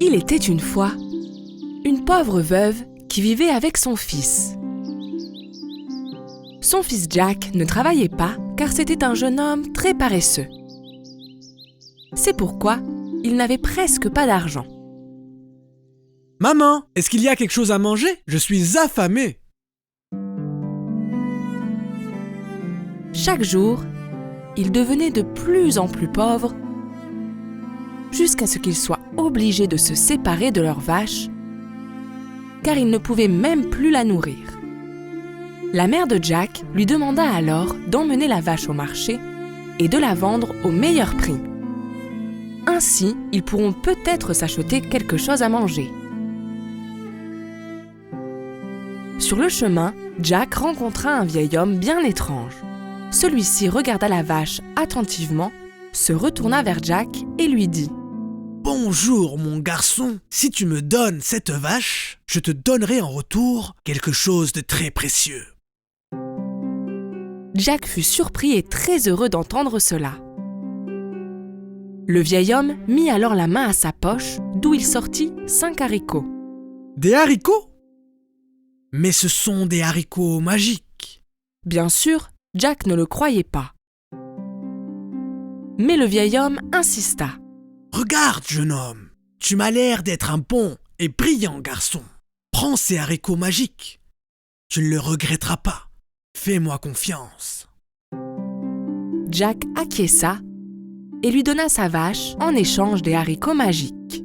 Il était une fois une pauvre veuve qui vivait avec son fils. Son fils Jack ne travaillait pas car c'était un jeune homme très paresseux. C'est pourquoi il n'avait presque pas d'argent. « Maman, est-ce qu'il y a quelque chose à manger? Je suis affamé !» Chaque jour, il devenait de plus en plus pauvre jusqu'à ce qu'il soit obligé de se séparer de leur vache car il ne pouvait même plus la nourrir. La mère de Jack lui demanda alors d'emmener la vache au marché et de la vendre au meilleur prix. Ainsi, ils pourront peut-être s'acheter quelque chose à manger. Sur le chemin, Jack rencontra un vieil homme bien étrange. Celui-ci regarda la vache attentivement, se retourna vers Jack et lui dit « Bonjour mon garçon, si tu me donnes cette vache, je te donnerai en retour quelque chose de très précieux. » Jack fut surpris et très heureux d'entendre cela. Le vieil homme mit alors la main à sa poche, d'où il sortit 5 haricots. « Des haricots? Mais ce sont des haricots magiques. » Bien sûr, Jack ne le croyait pas. Mais le vieil homme insista. « Regarde, jeune homme, tu m'as l'air d'être un bon et brillant garçon. Prends ces haricots magiques. Tu ne le regretteras pas. Fais-moi confiance. » Jack acquiesça et lui donna sa vache en échange des haricots magiques.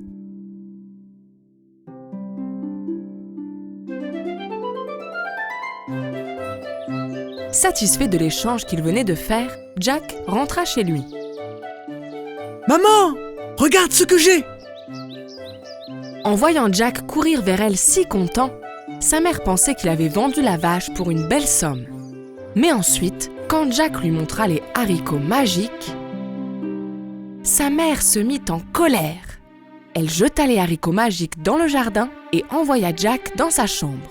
Satisfait de l'échange qu'il venait de faire, Jack rentra chez lui. « Maman, regarde ce que j'ai !» En voyant Jack courir vers elle si content, sa mère pensait qu'il avait vendu la vache pour une belle somme. Mais ensuite, quand Jack lui montra les haricots magiques, sa mère se mit en colère. Elle jeta les haricots magiques dans le jardin et envoya Jack dans sa chambre.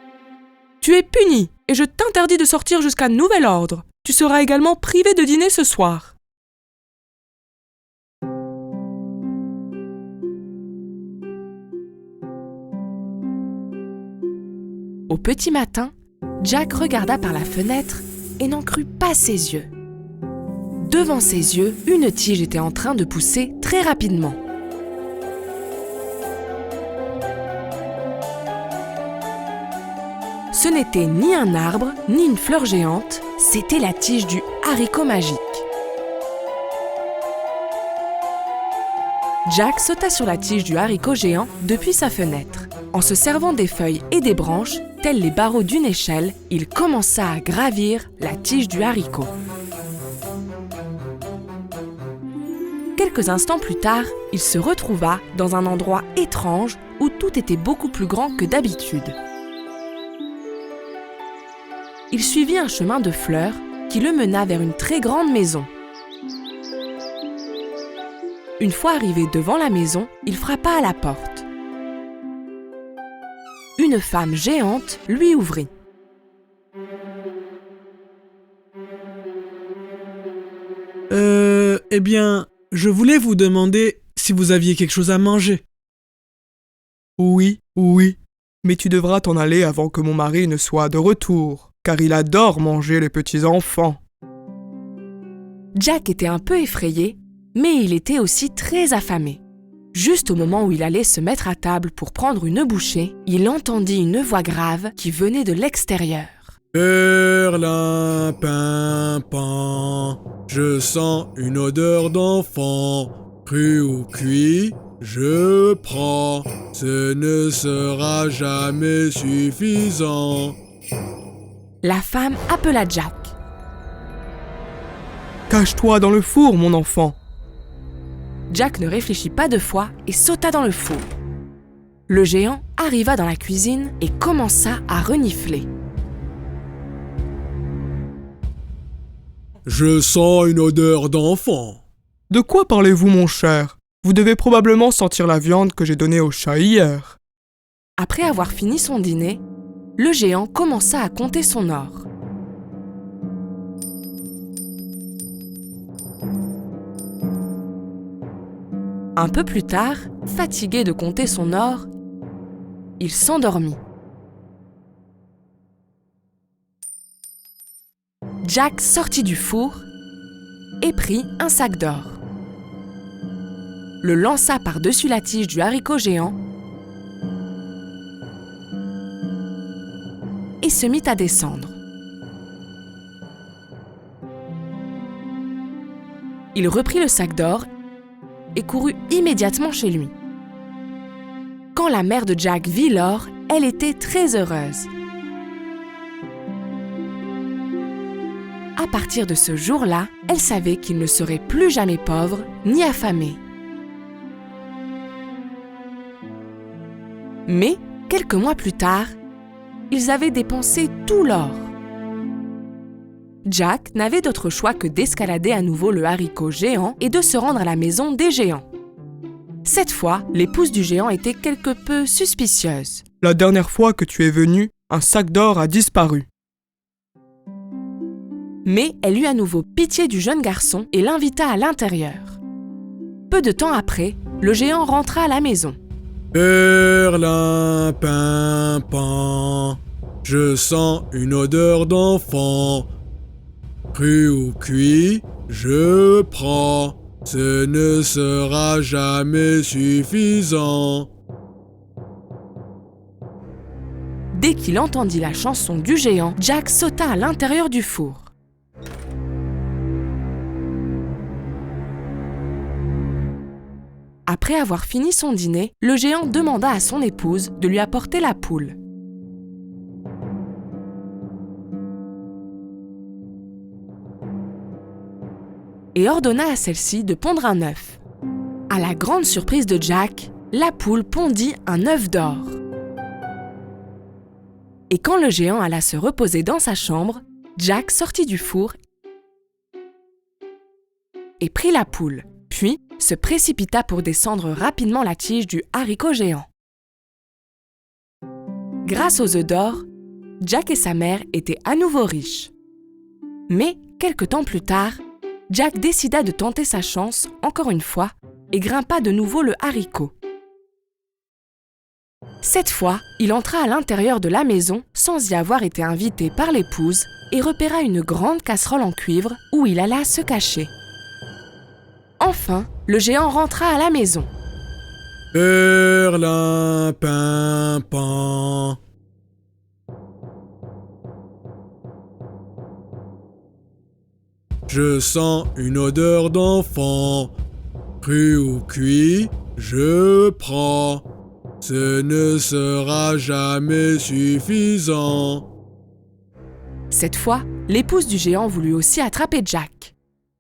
« Tu es puni et je t'interdis de sortir jusqu'à nouvel ordre. Tu seras également privé de dîner ce soir. » Au petit matin, Jack regarda par la fenêtre et n'en crut pas ses yeux. Devant ses yeux, une tige était en train de pousser très rapidement. Ce n'était ni un arbre, ni une fleur géante, c'était la tige du haricot magique. Jack sauta sur la tige du haricot géant depuis sa fenêtre. En se servant des feuilles et des branches, tels les barreaux d'une échelle, il commença à gravir la tige du haricot. Quelques instants plus tard, il se retrouva dans un endroit étrange où tout était beaucoup plus grand que d'habitude. Il suivit un chemin de fleurs qui le mena vers une très grande maison. Une fois arrivé devant la maison, il frappa à la porte. Une femme géante lui ouvrit. Eh bien, je voulais vous demander si vous aviez quelque chose à manger. » Oui, mais tu devras t'en aller avant que mon mari ne soit de retour, car il adore manger les petits enfants. Jack était un peu effrayé, mais il était aussi très affamé. Juste au moment où il allait se mettre à table pour prendre une bouchée, il entendit une voix grave qui venait de l'extérieur. Perlimpinpin, je sens une odeur d'enfant. Cru ou cuit, je prends. Ce ne sera jamais suffisant. La femme appela Jack. Cache-toi dans le four, mon enfant. Jack ne réfléchit pas 2 fois et sauta dans le four. Le géant arriva dans la cuisine et commença à renifler. Je sens une odeur d'enfant. De quoi parlez-vous, mon cher? Vous devez probablement sentir la viande que j'ai donnée au chat hier. Après avoir fini son dîner, le géant commença à compter son or. Un peu plus tard, fatigué de compter son or, il s'endormit. Jack sortit du four et prit un sac d'or. Le lança par-dessus la tige du haricot géant et se mit à descendre. Il reprit le sac d'or et courut immédiatement chez lui. Quand la mère de Jack vit l'or, elle était très heureuse. À partir de ce jour-là, elle savait qu'il ne serait plus jamais pauvre ni affamé. Mais, quelques mois plus tard, ils avaient dépensé tout l'or. Jack n'avait d'autre choix que d'escalader à nouveau le haricot géant et de se rendre à la maison des géants. Cette fois, l'épouse du géant était quelque peu suspicieuse. La dernière fois que tu es venu, un sac d'or a disparu. Mais elle eut à nouveau pitié du jeune garçon et l'invita à l'intérieur. Peu de temps après, le géant rentra à la maison. Perlimpinpin, je sens une odeur d'enfant. Cru ou cuit, je prends. Ce ne sera jamais suffisant. Dès qu'il entendit la chanson du géant, Jack sauta à l'intérieur du four. Après avoir fini son dîner, le géant demanda à son épouse de lui apporter la poule. Et ordonna à celle-ci de pondre un œuf. À la grande surprise de Jack, la poule pondit un œuf d'or. Et quand le géant alla se reposer dans sa chambre, Jack sortit du four et prit la poule, puis se précipita pour descendre rapidement la tige du haricot géant. Grâce aux œufs d'or, Jack et sa mère étaient à nouveau riches. Mais, quelque temps plus tard, Jack décida de tenter sa chance encore une fois et grimpa de nouveau le haricot. Cette fois, il entra à l'intérieur de la maison sans y avoir été invité par l'épouse et repéra une grande casserole en cuivre où il alla se cacher. Enfin, le géant rentra à la maison. Perlimpinpin. Je sens une odeur d'enfant. Cru ou cuit, je prends. Ce ne sera jamais suffisant. Cette fois, l'épouse du géant voulut aussi attraper Jack.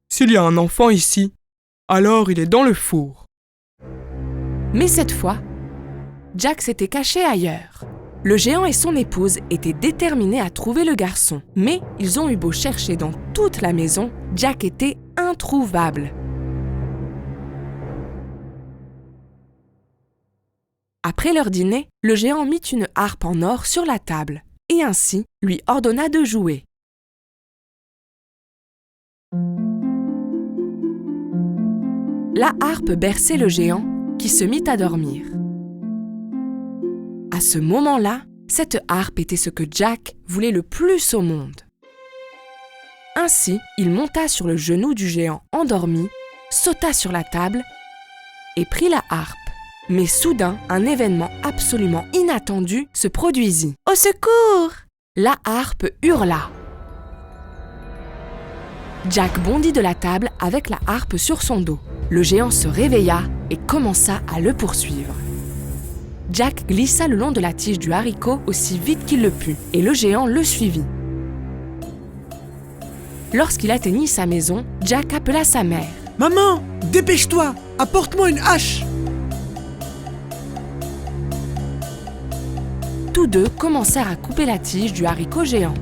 S'il y a un enfant ici, alors il est dans le four. Mais cette fois, Jack s'était caché ailleurs. Le géant et son épouse étaient déterminés à trouver le garçon. Mais ils ont eu beau chercher dans toute la maison, Jack était introuvable. Après leur dîner, le géant mit une harpe en or sur la table et ainsi lui ordonna de jouer. La harpe berçait le géant qui se mit à dormir. À ce moment-là, cette harpe était ce que Jack voulait le plus au monde. Ainsi, il monta sur le genou du géant endormi, sauta sur la table et prit la harpe. Mais soudain, un événement absolument inattendu se produisit. « Au secours !» La harpe hurla. Jack bondit de la table avec la harpe sur son dos. Le géant se réveilla et commença à le poursuivre. Jack glissa le long de la tige du haricot aussi vite qu'il le put, et le géant le suivit. Lorsqu'il atteignit sa maison, Jack appela sa mère. « Maman, dépêche-toi, apporte-moi une hache !» Tous deux commencèrent à couper la tige du haricot géant.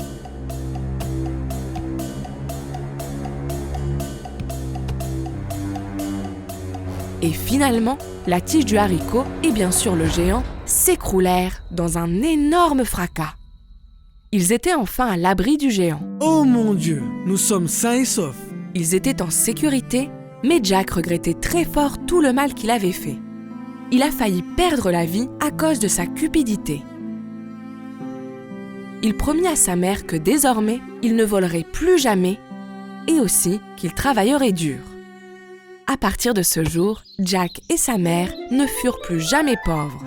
Et finalement, la tige du haricot et bien sûr le géant s'écroulèrent dans un énorme fracas. Ils étaient enfin à l'abri du géant. Oh mon Dieu, nous sommes sains et saufs. Ils étaient en sécurité Mais Jack regrettait très fort tout le mal qu'il avait fait. Il a failli perdre la vie à cause de sa cupidité. Il promit à sa mère que désormais, il ne volerait plus jamais et aussi qu'il travaillerait dur. À partir de ce jour, Jack et sa mère ne furent plus jamais pauvres.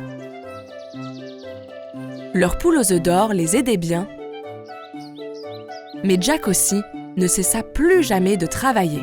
Leur poule aux œufs d'or les aidait bien, mais Jack aussi ne cessa plus jamais de travailler.